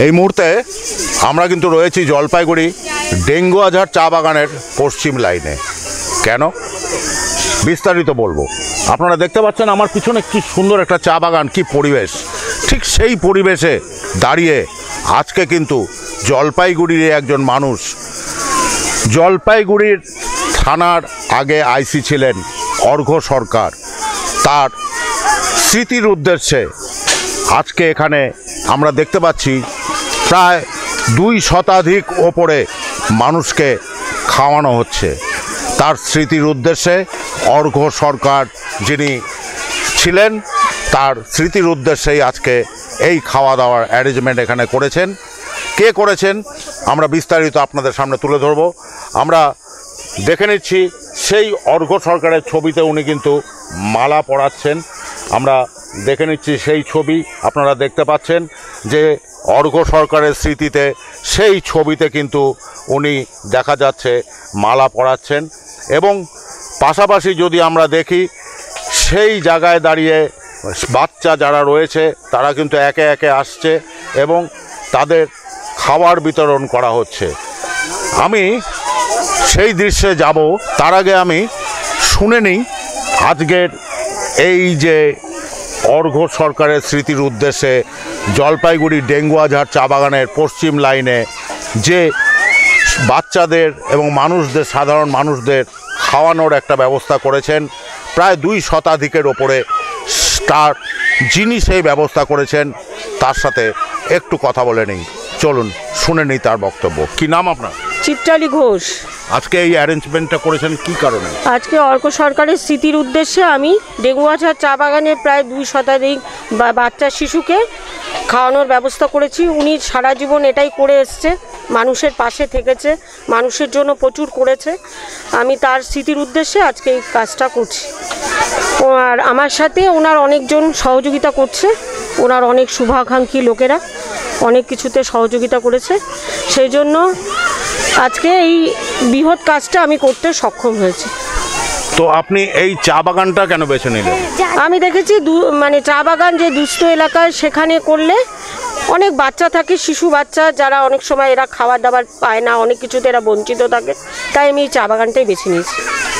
এই মুহূর্তে আমরা কিন্তু রয়েছি জলপাইগুড়ি ডেঙ্গুয়াঝাড় চা বাগানের পশ্চিম লাইনে। কেন বিস্তারিত বলবো। আপনারা দেখতে পাচ্ছেন আমার পিছনে কি সুন্দর একটা চা বাগান, কি পরিবেশ। ঠিক সেই পরিবেশে দাঁড়িয়ে আজকে কিন্তু জলপাইগুড়ির একজন মানুষ, জলপাইগুড়ির থানার আগে আইসি ছিলেন অর্ঘ্য সরকার, তার স্মৃতির উদ্দেশ্যে আজকে এখানে আমরা দেখতে পাচ্ছি প্রায় 2 শতাধিক ওপরে মানুষকে খাওয়ানো হচ্ছে। তার স্মৃতির উদ্দেশ্যে অর্ঘ্য সরকার যিনি ছিলেন, তার স্মৃতির উদ্দেশ্যেই আজকে এই খাওয়া দাওয়ার অ্যারেঞ্জমেন্ট এখানে করেছেন। কে করেছেন আমরা বিস্তারিত আপনাদের সামনে তুলে ধরব। আমরা দেখে নিচ্ছি সেই অর্ঘ্য সরকারের ছবিতে উনি কিন্তু মালা পরাচ্ছেন। আমরা দেখে নিচ্ছি সেই ছবি, আপনারা দেখতে পাচ্ছেন যে অর্ঘ্য সরকারের স্মৃতিতে সেই ছবিতে কিন্তু উনি দেখা যাচ্ছে মালা পরাচ্ছেন। এবং পাশাপাশি যদি আমরা দেখি সেই জায়গায় দাঁড়িয়ে বাচ্চা যারা রয়েছে তারা কিন্তু একে একে আসছে এবং তাদের খাবার বিতরণ করা হচ্ছে। আমি সেই দৃশ্যে যাব, তার আগে আমি শুনে নিই আজকের এই যে অর্ঘ্য সরকারের স্মৃতির উদ্দেশ্যে জলপাইগুড়ি ডেঙ্গুয়াঝাড় চা বাগানের পশ্চিম লাইনে যে বাচ্চাদের এবং মানুষদের, সাধারণ মানুষদের খাওয়ানোর একটা ব্যবস্থা করেছেন প্রায় 2 শতাধিকের ওপরে, তার যিনি সেই ব্যবস্থা করেছেন তার সাথে একটু কথা বলে নিই। চলুন শুনে নিই তার বক্তব্য। কি নাম আপনার? চিত্রালী ঘোষ। আজকে এই অ্যারেঞ্জমেন্টটা করেছেন কি কারণে? আজকে অর্ঘ্য সরকারের স্মৃতির উদ্দেশ্যে আমি ডেঙ্গুয়াঝাড় চা বাগানে প্রায় 2 শতাধিক বাচ্চা শিশুকে খাওয়ানোর ব্যবস্থা করেছি। উনি সারা জীবন এটাই করে এসছে, মানুষের পাশে থেকেছে, মানুষের জন্য প্রচুর করেছে। আমি তার স্মৃতির উদ্দেশ্যে আজকে এই কাজটা করছি। আর আমার সাথে ওনার অনেকজন সহযোগিতা করছে, ওনার অনেক শুভাকাঙ্ক্ষী লোকেরা অনেক কিছুতে সহযোগিতা করেছে, সেই জন্য আজকে এই বৃহৎ কাজটা আমি করতে সক্ষম হয়েছি। তো আপনি এই চা বাগানটা কেন বেছে নিলেন? আমি দেখেছি চা বাগান যে দুস্থ এলাকায়, সেখানে করলে অনেক বাচ্চা থাকে, শিশু বাচ্চা, যারা অনেক সময় এরা খাবার দাবার পায় না, অনেক কিছুতে এরা বঞ্চিত থাকে, তাই আমি এই চা বাগানটাই বেছে নিয়েছি।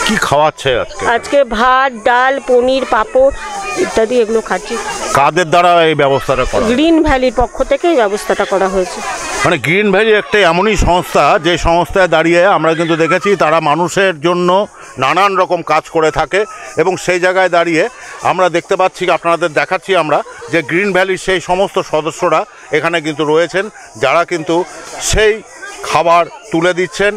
কি খাওয়াচ্ছে আজকে ভাত, ডাল, পনির, পাঁপড় ইত্যাদি এগুলো খাচ্ছি। কাদের দ্বারা এই ব্যবস্থাটা করা? গ্রিন ভ্যালির পক্ষ থেকে এই ব্যবস্থাটা করা হয়েছে। মানে গ্রিন ভ্যালি একটা এমনই সংস্থা যে সংস্থায় দাঁড়িয়ে আমরা কিন্তু দেখেছি তারা মানুষের জন্য নানান রকম কাজ করে থাকে এবং সেই জায়গায় দাঁড়িয়ে আমরা দেখতে পাচ্ছি, আপনাদের দেখাচ্ছি আমরা, যে গ্রিন ভ্যালির সেই সমস্ত সদস্যরা এখানে কিন্তু রয়েছেন, যারা কিন্তু সেই খাবার তুলে দিচ্ছেন।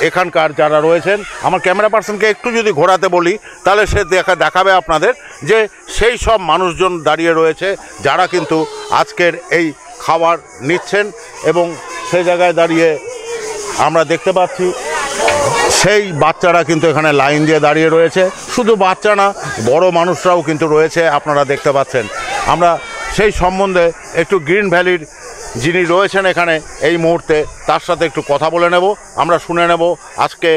এখানকার যারা রয়েছেন, আমার ক্যামেরা পার্সনকে একটু যদি ঘোরাতে বলি তাহলে সে দেখাবে আপনাদের যে সেই সব মানুষজন দাঁড়িয়ে রয়েছে যারা কিন্তু আজকের এই খাবার নিচ্ছেন। এবং সেই জায়গায় দাঁড়িয়ে আমরা দেখতে পাচ্ছি সেই বাচ্চারা কিন্তু এখানে লাইন দিয়ে দাঁড়িয়ে রয়েছে। শুধু বাচ্চা না, বড় মানুষরাও কিন্তু রয়েছে, আপনারা দেখতে পাচ্ছেন। আমরা সেই সম্বন্ধে একটু গ্রিন ভ্যালির যিনি রয়েছেন এখানে এই মুহূর্তে, তার সাথে একটু কথা বলে নেব, আমরা শুনে নেব আজকে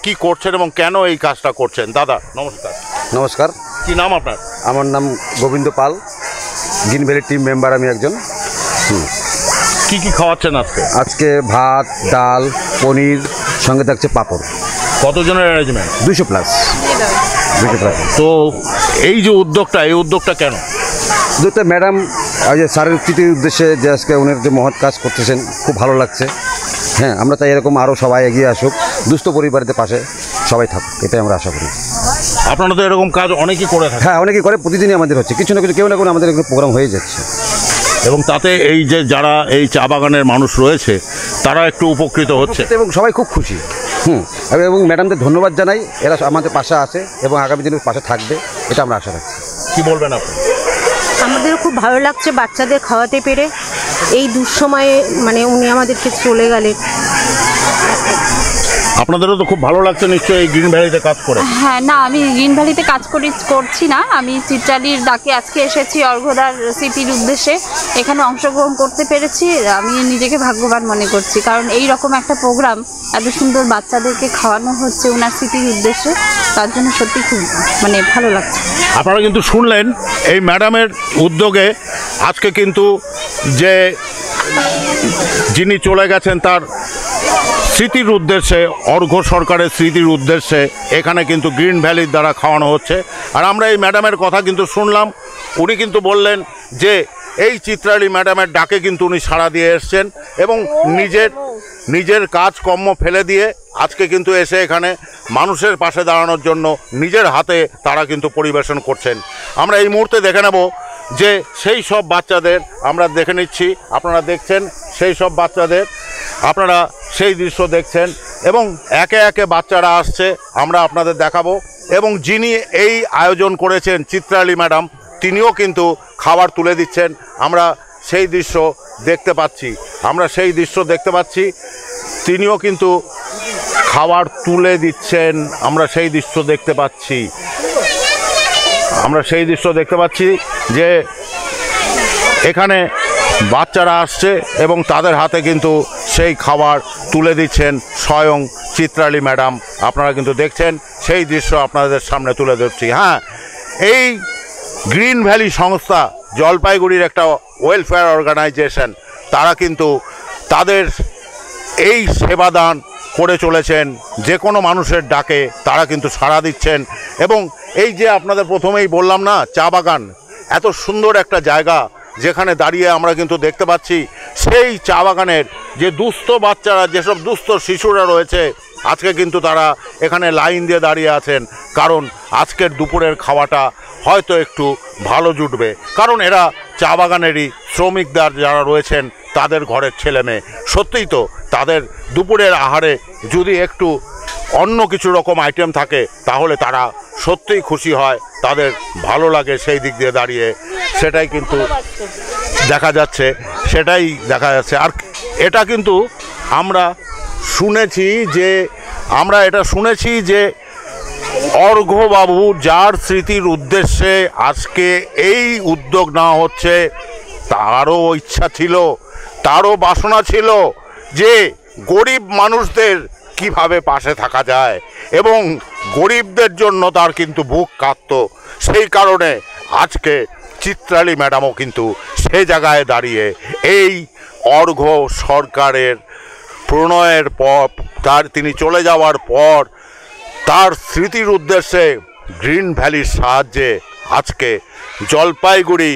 কি করছেন এবং কেন এই কাজটা করছেন। দাদা নমস্কার। নমস্কার। কি নাম আপনার? আমার নাম গোবিন্দ পাল, গ্রিন ভ্যালি টিম মেম্বার আমি একজন। কি খাওয়াচ্ছেন আজকে? আজকে ভাত, ডাল, পনির, সঙ্গে থাকছে পাঁপড়। কতজনের অ্যারেঞ্জমেন্ট? 200 প্লাস। তো এই যে উদ্যোগটা কেন? উদ্যোগটা ম্যাডাম ওই যে স্যারের স্মৃতির উদ্দেশ্যে যে আজকে উনি যে মহৎ কাজ করতেছেন, খুব ভালো লাগছে। হ্যাঁ, আমরা তাই এরকম আরও সবাই এগিয়ে আসুক, দুস্থ পরিবারের পাশে সবাই থাকুক, এটাই আমরা আশা করি। আপনারা তো এরকম কাজ অনেকেই করে থাকেন? হ্যাঁ, অনেকেই করে, প্রতিদিনই আমাদের হচ্ছে কিছু না কিছু, কেউ না কোনো আমাদের এখানে প্রোগ্রাম হয়ে যাচ্ছে। এবং তাতে এই যে যারা এই চা বাগানের মানুষ রয়েছে তারা একটু উপকৃত হচ্ছে এবং সবাই খুব খুশি। এবং ম্যাডামদের ধন্যবাদ জানাই, এরা আমাদের পাশে আছে এবং আগামী দিনের পাশে থাকবে, এটা আমরা আশা রাখছি। কি বলবেন আপনি? আমাদেরও খুব ভালো লাগছে বাচ্চাদের খাওয়াতে পেরে। এই দুঃসময়ে উনি আমাদেরকে চলে গেলেন। আপনাদেরও তো খুব ভালো লাগছে নিশ্চয়ই এই গ্রিন ভ্যালিতে কাজ করে? হ্যাঁ, না আমি গ্রিন ভ্যালিতে কাজ করছি না, আমি চিত্রালীর ডাকে আজকে এসেছি অর্ঘ্যদার স্মৃতির উদ্দেশ্যে। এখানে অংশগ্রহণ করতে পেরেছি, আমি নিজেকে ভাগ্যবান মনে করছি, কারণ এই রকম একটা প্রোগ্রাম এত সুন্দর বাচ্চাদেরকে খাওয়ানো হচ্ছে ওনার স্মৃতির উদ্দেশ্যে, তার জন্য সত্যি খুব ভালো লাগছে। আপনারা কিন্তু শুনলেন এই ম্যাডামের উদ্যোগে আজকে কিন্তু যে যিনি চলে গেছেন তার স্মৃতির উদ্দেশ্যে, অর্ঘ্য সরকারের স্মৃতির উদ্দেশ্যে এখানে কিন্তু গ্রিন ভ্যালির দ্বারা খাওয়ানো হচ্ছে। আর আমরা এই ম্যাডামের কথা কিন্তু শুনলাম, উনি কিন্তু বললেন যে এই চিত্রালী ম্যাডামের ডাকে কিন্তু উনি সাড়া দিয়ে এসছেন এবং নিজের কাজকর্ম ফেলে দিয়ে আজকে কিন্তু এসে এখানে মানুষের পাশে দাঁড়ানোর জন্য নিজের হাতে তারা কিন্তু পরিবেশন করছেন। আমরা এই মুহূর্তে দেখে নেব যে সেই সব বাচ্চাদের আমরা দেখে নিচ্ছি, আপনারা দেখছেন সেই সব বাচ্চাদের, আপনারা সেই দৃশ্য দেখছেন এবং একে একে বাচ্চারা আসছে, আমরা আপনাদের দেখাবো। এবং যিনি এই আয়োজন করেছেন চিত্রালী ম্যাডাম, তিনিও কিন্তু খাবার তুলে দিচ্ছেন, আমরা সেই দৃশ্য দেখতে পাচ্ছি, তিনিও কিন্তু খাবার তুলে দিচ্ছেন, আমরা সেই দৃশ্য দেখতে পাচ্ছি যে এখানে বাচ্চারা আসছে এবং তাদের হাতে কিন্তু সেই খাবার তুলে দিচ্ছেন স্বয়ং চিত্রালী ম্যাডাম। আপনারা কিন্তু দেখছেন সেই দৃশ্য আপনাদের সামনে তুলে ধরছি। হ্যাঁ, এই গ্রিন ভ্যালি সংস্থা জলপাইগুড়ির একটা ওয়েলফেয়ার অর্গানাইজেশন, তারা কিন্তু তাদের এই সেবাদান করে চলেছেন, যে কোনো মানুষের ডাকে তারা কিন্তু সাড়া দিচ্ছেন। এবং এই যে আপনাদের প্রথমেই বললাম না, চা বাগান, এত সুন্দর একটা জায়গা যেখানে দাঁড়িয়ে আমরা কিন্তু দেখতে পাচ্ছি সেই চা বাগানের যে দুস্থ বাচ্চারা, যেসব দুস্থ শিশুরা রয়েছে, আজকে কিন্তু তারা এখানে লাইন দিয়ে দাঁড়িয়ে আছেন, কারণ আজকের দুপুরের খাওয়াটা হয়তো একটু ভালো জুটবে, কারণ এরা চা বাগানেরই শ্রমিকদার যারা রয়েছেন তাদের ঘরের ছেলে মেয়ে। সত্যিই তো তাদের দুপুরের আহারে যদি একটু অন্য কিছু রকম আইটেম থাকে তাহলে তারা সত্যিই খুশি হয়, তাদের ভালো লাগে সেই দিক দিয়ে দাঁড়িয়ে, সেটাই কিন্তু দেখা যাচ্ছে। আর এটা কিন্তু আমরা শুনেছি যে অর্ঘ্যবাবু যার স্মৃতির উদ্দেশ্যে আজকে এই উদ্যোগ নেওয়া হচ্ছে, তারও ইচ্ছা ছিল, তারও বাসনা ছিল যে গরিব মানুষদের কিভাবে পাশে থাকা যায় এবং গরিবদের জন্য তার কিন্তু বুক কাঁপত। সেই কারণে আজকে চিত্রালী ম্যাডামও কিন্তু সে জায়গায় দাঁড়িয়ে এই অর্ঘ্য সরকারের প্রণয়ের পর, তিনি চলে যাওয়ার পর তার স্মৃতির উদ্দেশ্যে গ্রিন ভ্যালির সাহায্যে আজকে জলপাইগুড়ি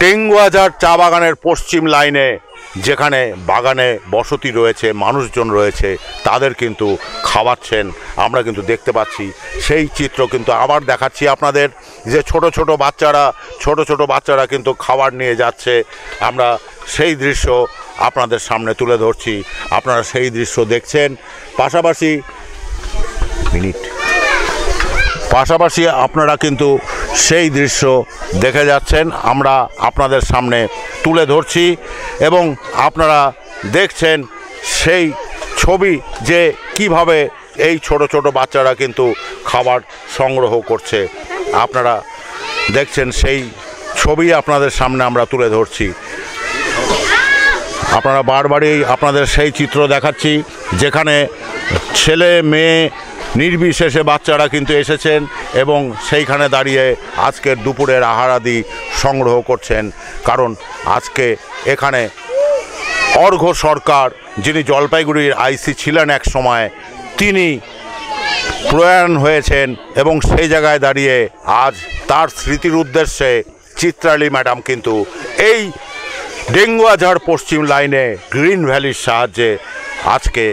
ডেঙ্গুয়াঝাড় চা বাগানের পশ্চিম লাইনে, যেখানে বাগানে বসতি রয়েছে, মানুষজন রয়েছে, তাদের কিন্তু খাওয়াচ্ছেন। আমরা কিন্তু দেখতে পাচ্ছি সেই চিত্র কিন্তু আবার দেখাচ্ছি আপনাদের, যে ছোট ছোট বাচ্চারা কিন্তু খাবার নিয়ে যাচ্ছে, আমরা সেই দৃশ্য আপনাদের সামনে তুলে ধরছি, আপনারা সেই দৃশ্য দেখছেন। পাশাপাশি আপনারা কিন্তু সেই দৃশ্য দেখে যাচ্ছেন, আমরা আপনাদের সামনে তুলে ধরছি এবং আপনারা দেখছেন সেই ছবি, যে কিভাবে এই ছোট ছোট বাচ্চারা কিন্তু খাবার সংগ্রহ করছে। আপনারা দেখছেন সেই ছবি আপনাদের সামনে আমরা তুলে ধরছি। আপনারা বারবারই আপনাদের সেই চিত্র দেখাচ্ছি, যেখানে ছেলে মেয়ে নির্বিশেষে বাচ্চারা কিন্তু এসেছেন এবং সেইখানে দাঁড়িয়ে আজকের দুপুরের আহারাদি সংগ্রহ করছেন। কারণ আজকে এখানে অর্ঘ্য সরকার, যিনি জলপাইগুড়ির আইসি ছিলেন এক সময়, তিনি প্রয়াণ হয়েছেন এবং সেই জায়গায় দাঁড়িয়ে আজ তার স্মৃতির উদ্দেশ্যে চিত্রালী ম্যাডাম কিন্তু এই ডেঙ্গুয়াঝাড় পশ্চিম লাইনে গ্রিন ভ্যালির সাহায্যে আজকে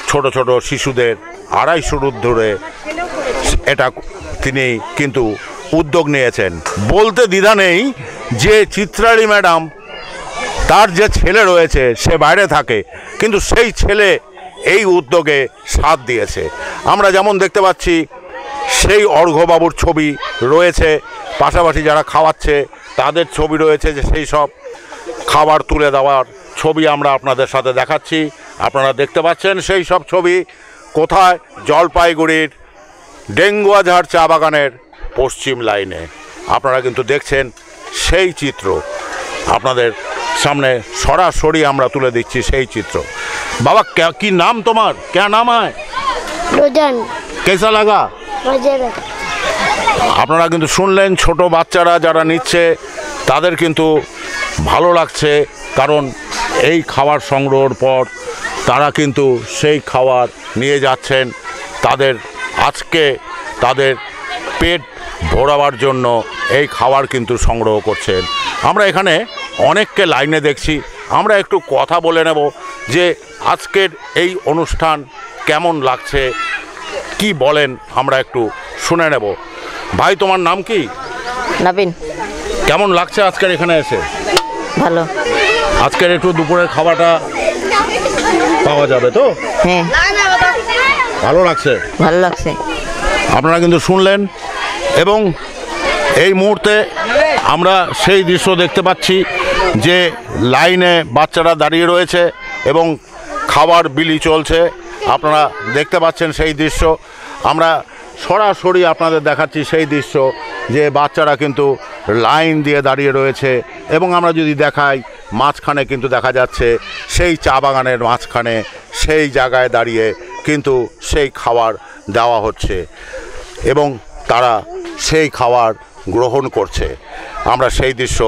ছোট ছোট শিশুদের 250 ঊর্ধ্বে এটা তিনি কিন্তু উদ্যোগ নিয়েছেন। বলতে দ্বিধা নেই যে চিত্রালী ম্যাডাম, তার যে ছেলে রয়েছে সে বাইরে থাকে, কিন্তু সেই ছেলে এই উদ্যোগে সাথ দিয়েছে। আমরা যেমন দেখতে পাচ্ছি সেই অর্ঘ্যবাবুর ছবি রয়েছে, পাশাপাশি যারা খাওয়াচ্ছে তাদের ছবি রয়েছে, যে সেই সব খাবার তুলে দেওয়ার ছবি আমরা আপনাদের সাথে দেখাচ্ছি। আপনারা দেখতে পাচ্ছেন সেই সব ছবি কোথায়, জলপাইগুড়ির ডেঙ্গুয়াঝাড় চা বাগানের পশ্চিম লাইনে। আপনারা কিন্তু দেখছেন সেই চিত্র, আপনাদের সামনে সরাসরি আমরা তুলে দিচ্ছি সেই চিত্র। बाबा क्या की नाम तुम्हार, क्या नाम है? रोजन। कैसा लगा? मजे में। আপনারা কিন্তু শুনলেন ছোট বাচ্চারা যারা নিচ্ছে তাদের কিন্তু ভালো লাগছে, কারণ এই খাবার সংগ্রহের পর তারা কিন্তু সেই খাবার নিয়ে যাচ্ছেন তাদের পেট ভরাবার জন্য এই খাবার কিন্তু সংগ্রহ করছেন। আমরা এখানে অনেককে লাইনে দেখছি, আমরা একটু কথা বলে নেব যে আজকের এই অনুষ্ঠান কেমন লাগছে, কি বলেন আমরা একটু শুনে নেব। ভাই, তোমার নাম কি? নবীন। কেমন লাগছে আজকের এখানে এসে? ভালো। আজকের একটু দুপুরের খাবারটা পাওয়া যাবে তো? হ্যাঁ, ভালো লাগছে। ভালো লাগছে। আপনারা কিন্তু শুনলেন, এবং এই মুহূর্তে আমরা সেই দৃশ্য দেখতে পাচ্ছি যে লাইনে বাচ্চারা দাঁড়িয়ে রয়েছে এবং খাবার বিলি চলছে। আপনারা দেখতে পাচ্ছেন সেই দৃশ্য। আমরা সরাসরি আপনাদের দেখাচ্ছি সেই দৃশ্য যে বাচ্চারা কিন্তু লাইন দিয়ে দাঁড়িয়ে রয়েছে, এবং আমরা যদি দেখাই মাঝখানে কিন্তু দেখা যাচ্ছে সেই চা বাগানের মাঝখানে সেই জায়গায় দাঁড়িয়ে কিন্তু সেই খাবার দেওয়া হচ্ছে এবং তারা সেই খাবার গ্রহণ করছে। আমরা সেই দৃশ্য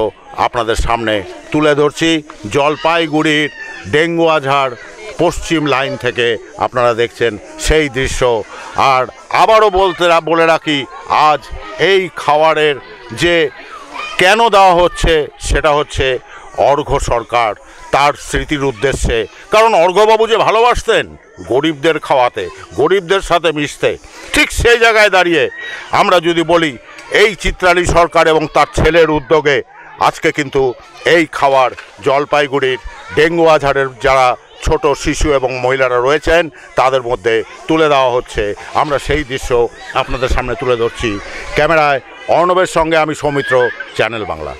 আপনাদের সামনে তুলে ধরছি জলপাইগুড়ির ডেঙ্গুয়াঝাড় পশ্চিম লাইন থেকে আপনারা দেখছেন সেই দৃশ্য। আর আবারও বলে রাখি, আজ এই খাবারের যে কেন দেওয়া হচ্ছে সেটা হচ্ছে অর্ঘ্য সরকার তার স্মৃতির উদ্দেশ্যে। কারণ অর্ঘ্যবাবু যে ভালোবাসতেন গরিবদের খাওয়াতে, গরিবদের সাথে মিশতে, ঠিক সেই জায়গায় দাঁড়িয়ে আমরা যদি বলি এই চিত্রালী সরকার এবং তার ছেলের উদ্যোগে আজকে কিন্তু এই খাবার জলপাইগুড়ির ডেঙ্গুয়াঝাড়ের যারা ছোট শিশু এবং মহিলারা রয়েছেন তাদের মধ্যে তুলে দেওয়া হচ্ছে। আমরা সেই দৃশ্য আপনাদের সামনে তুলে ধরছি। ক্যামেরায় অর্ণবের সঙ্গে আমি সৌমিত্র, চ্যানেল বাংলা।